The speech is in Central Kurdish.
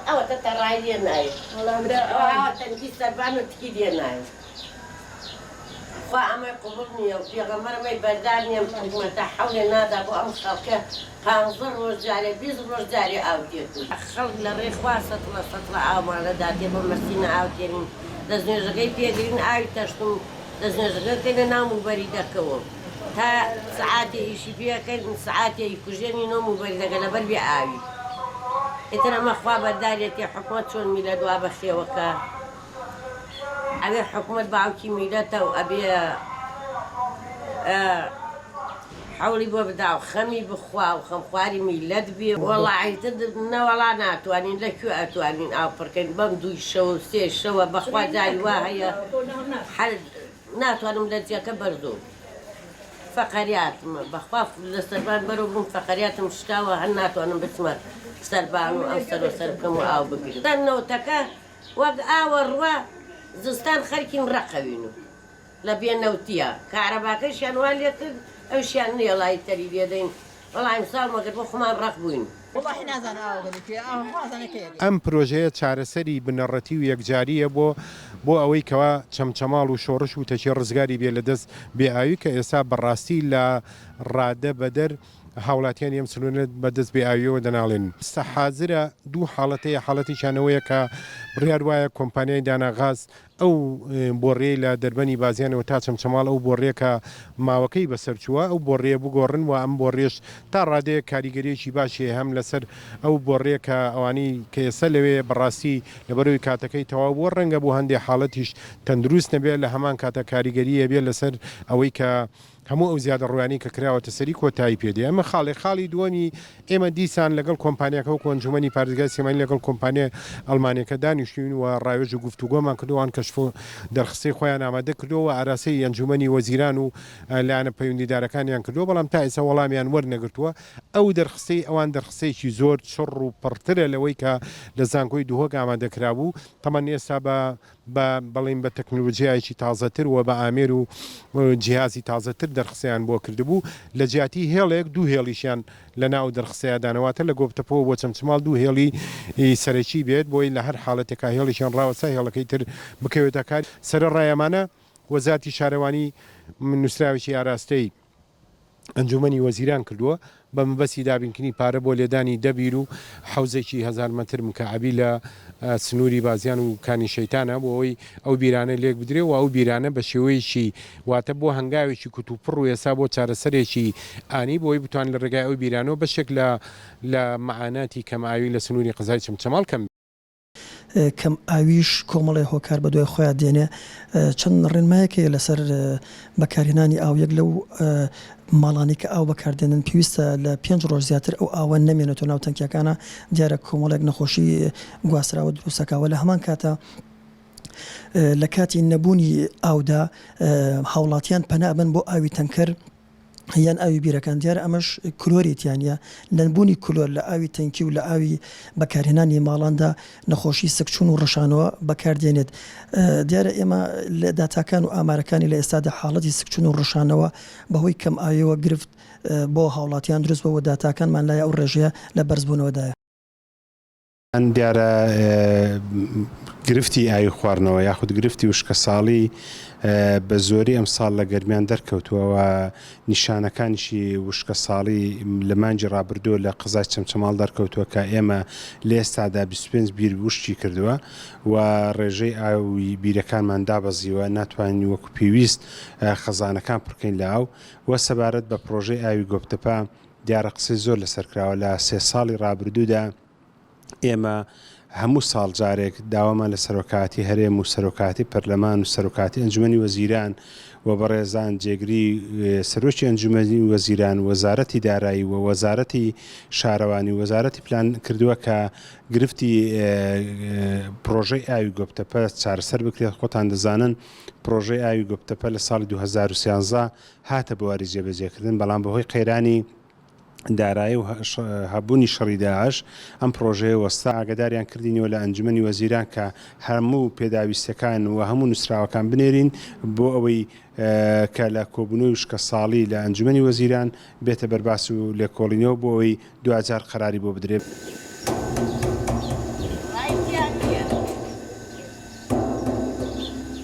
ئەوە تەڕای لێ نایە تەنکی سەربان و تکی لێ نایە خوا ئەمە قوبڵ نییە و پێغەمبەرمەی بەردار نییە حکومەتە حەولێ نادا بۆ ئەم خەڵکە 15 ڕۆژ جارێ 20 ڕۆژ جارێ ئاو دێتون خەڵک لە ڕێی خوا سەتڵە ئاومانەدا دێ بۆ مەسینە ئاو دێنین دەستنوێژەکەی پێگرین ئاوی تەشتم دەستنوێژەکەی لە ناو موبەری دەکەوە تا سعاتێ ئیشی پێەکەین سعاتێ کوژێنی نۆ موبەری دەگە لەبەر بێ ئاوی ئێتر ئەمە خوا بەردارێتی حکومەت چۆن میلە دوا بەخێوەکە ئەبێ حکومەت باوکی میلەتە و ئەبێ حەوڵی بۆ بدا و خەمی بخوا و خەمخواری میلەت بێ وەڵاهیتر نەوەڵا ناتوانین لەکوێ ئەتوانین ئاو پڕکەین بەم دوی شەو سێ شەوە بەخوا جاری وا هەیە ناتوانم لە جێەکە بەردۆ فەقەریاتمە بەخوا لە سەربان بەرەو بووم فەقەریاتم شکاوە هەر ناتوانم بچمە سەربان و ئەم سەر و سەر بکەم و ئاو بگرم نەوتەکە وەک ئاوە ڕوە زستان خەرکین ڕەقەوین و لە بێنەوتیە کارەباکەشیان وا لێ کرد ئەوشیان نییە لای تەری لێدەین وەڵام ساڵ مەگەر بۆ خۆمان ڕەق بووین ئەم پرۆژەیە چارەسەری بنەڕەتی و یەکجاریە بۆ ئەوەی کەوا چەمچەماڵ و شۆڕش و تەچی ڕزگاری بێ لەدەست بێئاوی کە ئێستا بەڕاستی لە ڕادە بەدەر هاوڵاتیان یم سلوونێت بەدەست بێئاویەوە دەناڵێن ستا حازرە دوو حاڵەتەیە حاڵەتیشانەوەیە کە بڕیار وایە کۆمپانیای داناغاز ئەو بۆڕێی لە دەربەنی بازیانەوە تا چەمچەماڵ ئەو بۆڕێکە ماوەکەی بەسەرچووە ئەو بۆڕێ بگۆڕن و ئەم بۆڕێش تا ڕادەیە کاریگەریەکی باشی هەم لەسەر ئەو بۆڕێکە ئەوانی کە ئێستا لەوێ بەڕاستی لەبەرەوەی کاتەکەی تەواو بۆ ڕەنگە بۆ هەندێک حاڵەتیش تەندروست نەبێت لە هەمان کاتە کاریگەریە بێت لەسەر ئەوەی کە هەموو ئەو زیادە ڕوانی کە کراوەتە سەری کۆتایی پێدێ ئەمە خاڵی دووەمی ئێمە دیسان لەگەڵ کۆمپانیەکە و کۆنجومەنی پارێزگای سێمانی لەگەڵ کۆمپانیا ئەڵمانیەکە دانیشتوین و ڕایۆژ و گفتوگۆمان کردوان کەشف دەرخستەی خۆیان ئامادە کردەوە ئاراسی ئەنجومەنی وەزیران و لایەنە پەیوەندیدارەکانیان کردو بەڵام تا ئێستا وەڵامیان وەرنەگرتووە ئەو دەرخستەی ئەوان دەرخستەیەکی زۆر چڕ و پڕترە لەوەی کە لە زانکۆی دووهۆک ئامادەکرا بوو تەمان ئێستا بەڵێن بە تەکنۆلۆژیایکی تازەتر و بە ئامێر و جیهازی تازەتر دەرخسەیان بۆ کردبوو لە جیاتی هێڵێک دوو هێڵیشیان لە ناو دەرخسەیەدانەوەتە لە گۆپتەپەوە بۆ چەمچماڵ دوو هێڵی سەرەکی بێت بۆی لە هەر حاڵەتێکا هێڵیشیان ڕاوەسا هێڵەکەی تر بکەوێتە کار سەرە ڕایەمانە وەزارەتی شارەوانی نووسراوێکی ئاراستەی ئەنجومەنی وەزیران کردووە بە مەبەستی دابینکردنی پارە بۆ لێدانی دەبیر و حوزێکی 1000 مەتر مکعبی لە سنووری بازیان و کانی شەیتانە بۆ ئەوی ئەو بیرانە لێک بدرێ و ئەو بیرانە بە شێوەیەکی واتە بۆ هەنگاوێکی کوتوپڕ و ئێسا بۆ چارەسەرێکی ئانی بۆی بتوان لە ڕێگای ئەو بیرانەوە بەشێک لە معاناتی کەماوی لە سنووری قزای چەمچەماڵ کەم کەم ئاویش کۆمەڵی هۆکار بە دوای خۆیان دێنێ چەند ڕێنمایەکەیە لەسەر بەکارهێنانی ئاو یەک لەو ماڵانی کە ئاو بەکاردێنن پێویستە لە 5 ڕۆژ زیاتر ئەو ئاوە نەمێنێتەوە ناو تەنکیەکانە دیارە کۆمەڵێک نەخۆشی گواستراوە دروستەکەوە لە هەمان کاتە لە کاتی نەبوونی ئاودا هاوڵاتیان پەنابن بۆ ئاوی تەنکەر یان ئاوی بیرەکان دیارە ئەمەش کلۆریتیانە لەنبوونی کلۆر لە ئاوی تەنکی و لە ئاوی بەکارهێنانی ماڵاندا نەخۆشی سکچون و ڕەشانەوە بەکاردێنێت دیارە ئێمە لە داتاکان و ئامارەکانی لە ئێستادا حاڵەتی سکچون و ڕەشانەوە بەهۆی کەم ئاویەوە گرفت بۆ هاوڵاتیان دروست بەوە داتاکانمان لای ئەو ڕێژەیە لە بەرزبوونەوەدایە دیارە گرفتی ئاوی خواردنەوە یاخود گرفتی وشکە ساڵی بە زۆری ئەم ساڵ لە گەرمیان دەرکەوتووەوە نیشانەکانیشی وشکە ساڵی لە مانجی ڕابردووە لە قزای چەمچەماڵ دەرکەوتووە کە ئێمە لە ئێستادا 25 بیر وشتی کردووە و ڕێژەی ئاوی بیرەکانمان دابەزیوە ناتوانین وەکو پێویست خەزانەکان پڕکەین لە ئاو وە سەبارەت بە پرۆژەی ئاوی گۆپتەپە دیارە قسەی زۆر لەسەرکراوە لە 3 ساڵی ڕابردوودا ئێمە هەموو ساڵ جارێک داوامان لە سەرۆکاتی هەرێم و سەرۆکاتی پەرلەمان و سەرۆکاتی ئەنجومەنی وەزیران و بەڕێزان جێگری سەرۆکی ئەنجومەنی وەزیران وەزارەتی دارایی و وەزارەتی شارەوانی وەزارەتی پلان کردووە کە گرفتی پرۆژەی ئاوی گۆپتەپە چارەسەر بکرێت خۆتان دەزانن پرۆژەی ئاوی گۆپتەپە لە ساڵی 2013 هاتە بواری جێبەجێکردن بەڵام بەهۆی قەیرانی دارایی و هەبوونی شەڕی داعش ئەم پرۆژەیە وەستا ئاگداریان کردینەوە لە ئەنجومەنی وەزیران کە هەموو پێداویستەکان و هەموو نووسراوەکان بنێرین بۆ ئەوەی کە لە کۆبوونەوەی وشکە ساڵی لە ئەنجومەنی وەزیران بێتە بەرباس و لێکۆڵینەوە بۆ ئەوەی 2000 قەراری بۆ بدرێت.